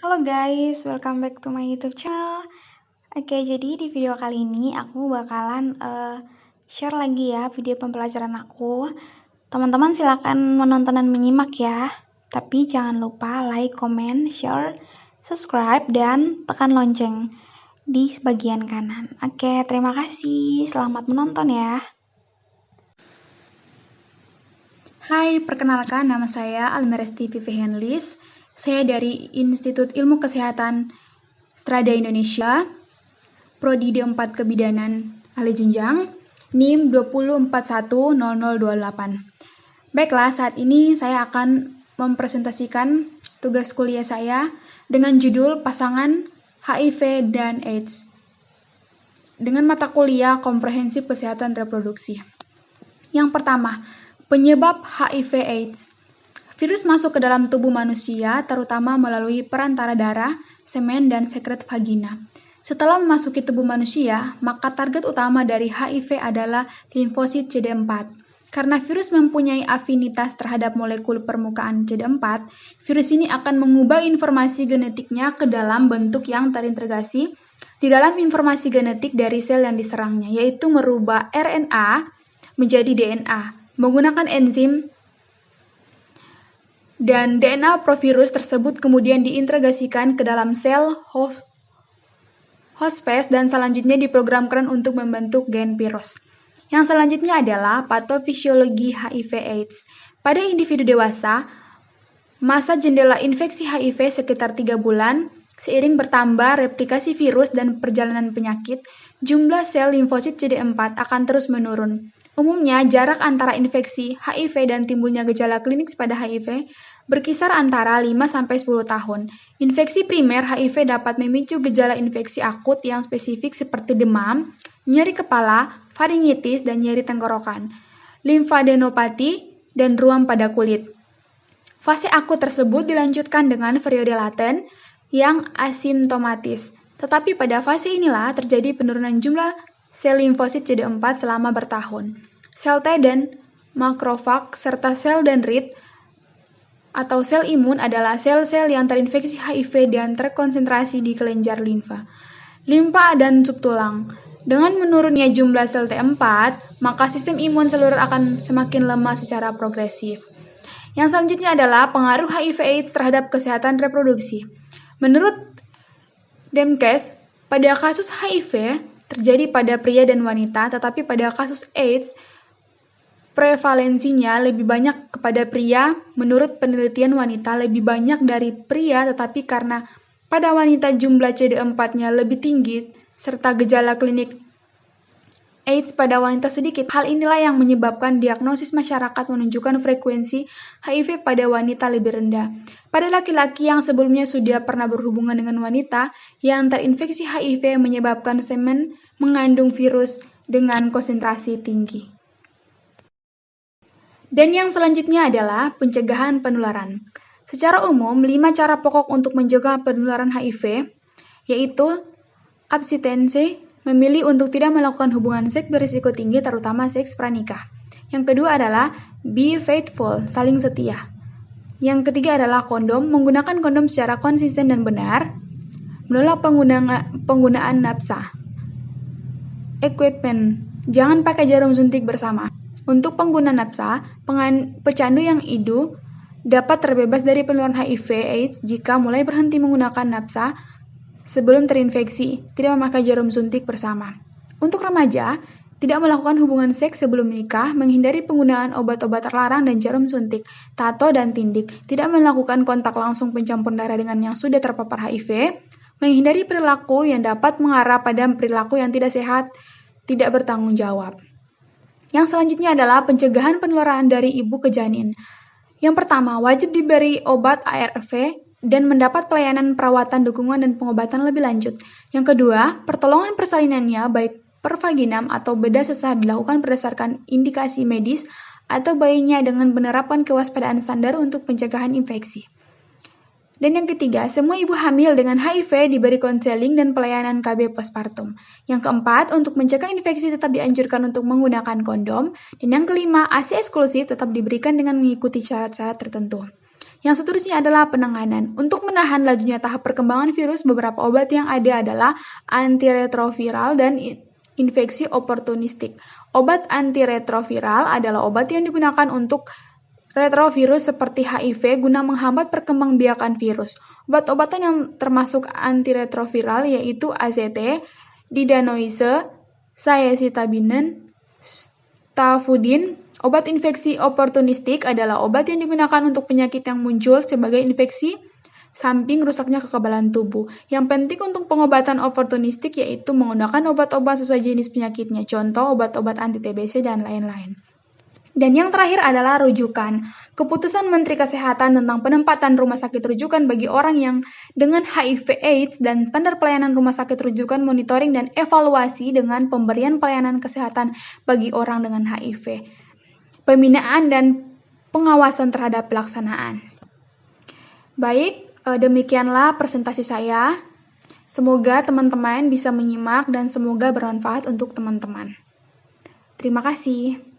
Halo guys, welcome back to my YouTube channel. Oke, jadi di video kali ini aku bakalan share lagi ya video pembelajaran aku. Teman-teman silakan menonton dan menyimak ya. Tapi jangan lupa like, comment, share, subscribe, dan tekan lonceng di bagian kanan. Oke, terima kasih. Selamat menonton ya. Hai, perkenalkan nama saya Almeresti Vivi Henlis. Saya dari Institut Ilmu Kesehatan Strada Indonesia, Prodi D4 Kebidanan Ahli Jenjang, NIM 20410028. Baiklah, saat ini saya akan mempresentasikan tugas kuliah saya dengan judul Pasangan HIV dan AIDS dengan mata kuliah Komprehensif Kesehatan Reproduksi. Yang pertama, penyebab HIV/AIDS. Virus masuk ke dalam tubuh manusia terutama melalui perantara darah, semen, dan sekret vagina. Setelah memasuki tubuh manusia, maka target utama dari HIV adalah limfosit CD4. Karena virus mempunyai afinitas terhadap molekul permukaan CD4, virus ini akan mengubah informasi genetiknya ke dalam bentuk yang terintegrasi di dalam informasi genetik dari sel yang diserangnya, yaitu merubah RNA menjadi DNA menggunakan enzim, dan DNA provirus tersebut kemudian diintegrasikan ke dalam sel hospes dan selanjutnya diprogramkan untuk membentuk gen virus. Yang selanjutnya adalah patofisiologi HIV/AIDS. Pada individu dewasa, masa jendela infeksi HIV sekitar 3 bulan. Seiring bertambah replikasi virus dan perjalanan penyakit, jumlah sel limfosit CD4 akan terus menurun. Umumnya, jarak antara infeksi HIV dan timbulnya gejala klinis pada HIV berkisar antara 5-10 tahun. Infeksi primer HIV dapat memicu gejala infeksi akut yang spesifik seperti demam, nyeri kepala, faringitis, dan nyeri tenggorokan, limfadenopati, dan ruam pada kulit. Fase akut tersebut dilanjutkan dengan periode laten yang asimptomatis. Tetapi pada fase inilah terjadi penurunan jumlah sel limfosit CD4 selama bertahun. Sel T dan makrofag serta sel dendrit atau sel imun adalah sel-sel yang terinfeksi HIV dan terkonsentrasi di kelenjar limfa dan subtulang. Dengan menurunnya jumlah sel T4, maka sistem imun seluruh akan semakin lemah secara progresif. Yang selanjutnya adalah pengaruh HIV/AIDS terhadap kesehatan reproduksi. Menurut Demkes, pada kasus HIV terjadi pada pria dan wanita, tetapi pada kasus AIDS, prevalensinya lebih banyak kepada pria. Menurut penelitian wanita lebih banyak dari pria, tetapi karena pada wanita jumlah CD4-nya lebih tinggi, serta gejala klinik AIDS pada wanita sedikit, hal inilah yang menyebabkan diagnosis masyarakat menunjukkan frekuensi HIV pada wanita lebih rendah. Pada laki-laki yang sebelumnya sudah pernah berhubungan dengan wanita yang terinfeksi HIV menyebabkan semen mengandung virus dengan konsentrasi tinggi. Dan yang selanjutnya adalah pencegahan penularan. Secara umum, 5 cara pokok untuk mencegah penularan HIV, yaitu abstinensi, memilih untuk tidak melakukan hubungan seks berisiko tinggi, terutama seks pranikah. Yang kedua adalah be faithful, saling setia. Yang ketiga adalah kondom, menggunakan kondom secara konsisten dan benar, menolak penggunaan napsa. Equipment, jangan pakai jarum suntik bersama. Untuk pengguna napsa, pecandu yang idu dapat terbebas dari penularan HIV/AIDS jika mulai berhenti menggunakan napsa sebelum terinfeksi, tidak memakai jarum suntik bersama. Untuk remaja, tidak melakukan hubungan seks sebelum menikah, menghindari penggunaan obat-obat terlarang dan jarum suntik, tato dan tindik, tidak melakukan kontak langsung pencampur darah dengan yang sudah terpapar HIV, menghindari perilaku yang dapat mengarah pada perilaku yang tidak sehat, tidak bertanggung jawab. Yang selanjutnya adalah pencegahan penularan dari ibu ke janin. Yang pertama, wajib diberi obat ARV dan mendapat pelayanan perawatan, dukungan, dan pengobatan lebih lanjut. Yang kedua, pertolongan persalinannya baik per vaginam atau bedah sesar dilakukan berdasarkan indikasi medis atau bayinya dengan menerapkan kewaspadaan standar untuk pencegahan infeksi. Dan yang ketiga, semua ibu hamil dengan HIV diberi konseling dan pelayanan KB postpartum. Yang keempat, untuk mencegah infeksi tetap dianjurkan untuk menggunakan kondom. Dan yang kelima, ASI eksklusif tetap diberikan dengan mengikuti syarat-syarat tertentu. Yang seterusnya adalah penanganan. Untuk menahan lajunya tahap perkembangan virus, beberapa obat yang ada adalah antiretroviral dan infeksi oportunistik. Obat antiretroviral adalah obat yang digunakan untuk retrovirus seperti HIV guna menghambat perkembangbiakan virus. Obat-obatan yang termasuk antiretroviral yaitu AZT, didanoise, cystathinin, stafudin. Obat infeksi oportunistik adalah obat yang digunakan untuk penyakit yang muncul sebagai infeksi samping rusaknya kekebalan tubuh. Yang penting untuk pengobatan oportunistik yaitu menggunakan obat-obat sesuai jenis penyakitnya, contoh obat-obat anti-TBC dan lain-lain. Dan yang terakhir adalah rujukan. Keputusan Menteri Kesehatan tentang penempatan rumah sakit rujukan bagi orang yang dengan HIV/AIDS dan standar pelayanan rumah sakit rujukan, monitoring dan evaluasi dengan pemberian pelayanan kesehatan bagi orang dengan HIV. Pembinaan dan pengawasan terhadap pelaksanaan. Baik, demikianlah presentasi saya. Semoga teman-teman bisa menyimak dan semoga bermanfaat untuk teman-teman. Terima kasih.